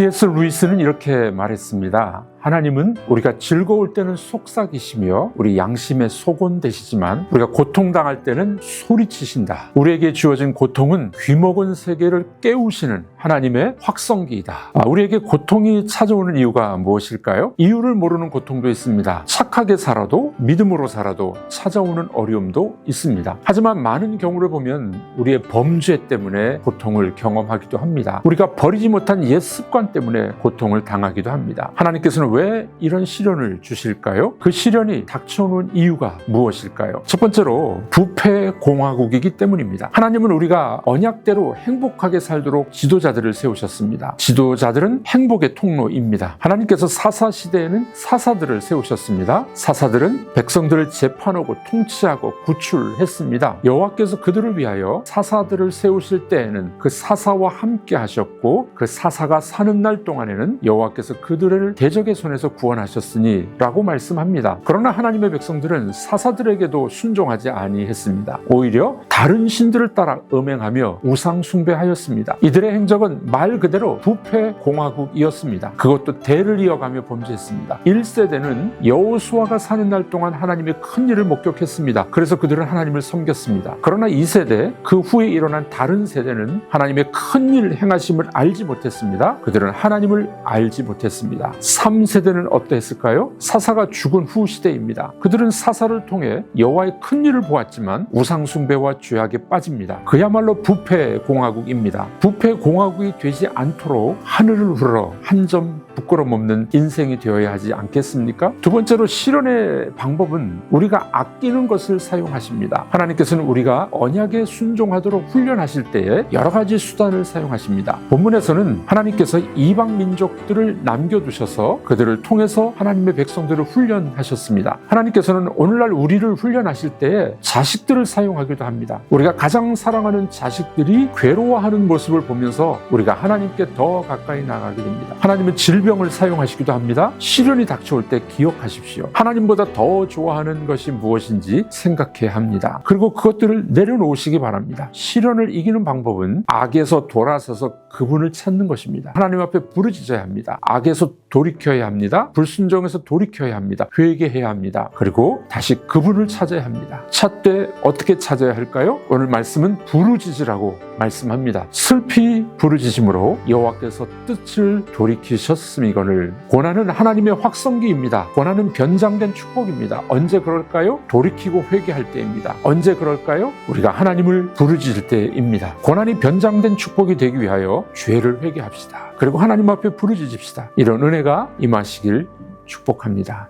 C.S. 루이스는 이렇게 말했습니다. 하나님은 우리가 즐거울 때는 속삭이시며 우리 양심의 소곤 되시지만 우리가 고통당할 때는 소리치신다. 우리에게 주어진 고통은 귀먹은 세계를 깨우시는 하나님의 확성기이다. 우리에게 고통이 찾아오는 이유가 무엇일까요? 이유를 모르는 고통도 있습니다. 착하게 살아도 믿음으로 살아도 찾아오는 어려움도 있습니다. 하지만 많은 경우를 보면 우리의 범죄 때문에 고통을 경험하기도 합니다. 우리가 버리지 못한 옛 습관 때문에 고통을 당하기도 합니다. 하나님께서는 왜 이런 시련을 주실까요? 그 시련이 닥쳐오는 이유가 무엇일까요? 첫 번째로 부패 공화국이기 때문입니다. 하나님은 우리가 언약대로 행복하게 살도록 지도자들을 세우셨습니다. 지도자들은 행복의 통로입니다. 하나님께서 사사시대에는 사사들을 세우셨습니다. 사사들은 백성들을 재판하고 통치하고 구출했습니다. 여호와께서 그들을 위하여 사사들을 세우실 때에는 그 사사와 함께 하셨고 그 사사가 사는 날 동안에는 여호와께서 그들을 대적의 손에서 구원하셨으니 라고 말씀합니다. 그러나 하나님의 백성들은 사사들에게도 순종하지 아니했습니다. 오히려 다른 신들을 따라 음행하며 우상 숭배하였습니다. 이들의 행적은 말 그대로 부패 공화국이었습니다. 그것도 대를 이어가며 범죄했습니다. 1세대는 여호수아가 사는 날 동안 하나님의 큰 일을 목격했습니다. 그래서 그들은 하나님을 섬겼습니다. 그러나 2세대 그 후에 일어난 다른 세대는 하나님의 큰 일 행하심을 알지 못했습니다. 그들은 하나님을 알지 못했습니다. 3세대는 어떠했을까요? 사사가 죽은 후 시대입니다. 그들은 사사를 통해 여호와의 큰 일을 보았지만 우상 숭배와 죄악에 빠집니다. 그야말로 부패 공화국입니다. 부패 공화국이 되지 않도록 하늘을 우러러 한 점 부끄럼 없는 인생이 되어야 하지 않겠습니까? 두 번째로 실현의 방법은 우리가 아끼는 것을 사용하십니다. 하나님께서는 우리가 언약에 순종하도록 훈련하실 때에 여러 가지 수단을 사용하십니다. 본문에서는 하나님께서 이방 민족들을 남겨두셔서 그들을 통해서 하나님의 백성들을 훈련하셨습니다. 하나님께서는 오늘날 우리를 훈련하실 때에 자식들을 사용하기도 합니다. 우리가 가장 사랑하는 자식들이 괴로워하는 모습을 보면서 우리가 하나님께 더 가까이 나가게 됩니다. 하나님은 질병을 사용하시기도 합니다. 시련이 닥쳐올 때 기억하십시오. 하나님보다 더 좋아하는 것이 무엇인지 생각해야 합니다. 그리고 그것들을 내려놓으시기 바랍니다. 시련을 이기는 방법은 악에서 돌아서서 그분을 찾는 것입니다. 하나님 앞에 부르짖어야 합니다. 악에서 돌이켜야 합니다. 불순종에서 돌이켜야 합니다. 회개해야 합니다. 그리고 다시 그분을 찾아야 합니다. 찾되 어떻게 찾아야 할까요? 오늘 말씀은 부르짖으라고 말씀합니다. 슬피 부르짖음으로 여호와께서 뜻을 돌이키셨음이거늘. 고난은 하나님의 확성기입니다. 고난은 변장된 축복입니다. 언제 그럴까요? 돌이키고 회개할 때입니다. 언제 그럴까요? 우리가 하나님을 부르짖을 때입니다. 고난이 변장된 축복이 되기 위하여 죄를 회개합시다. 그리고 하나님 앞에 부르짖읍시다. 이런 은혜가 임하시길 축복합니다.